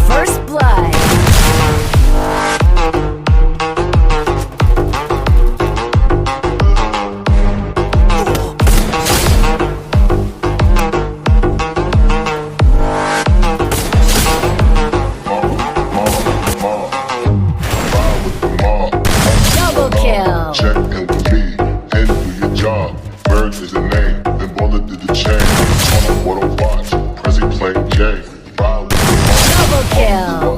First blood. Double kill. Check in with me and do your job. Bird is the name, then bullet did the chain. Turn up what I watch, Prezi playing J. Ride with the mob. Double kill.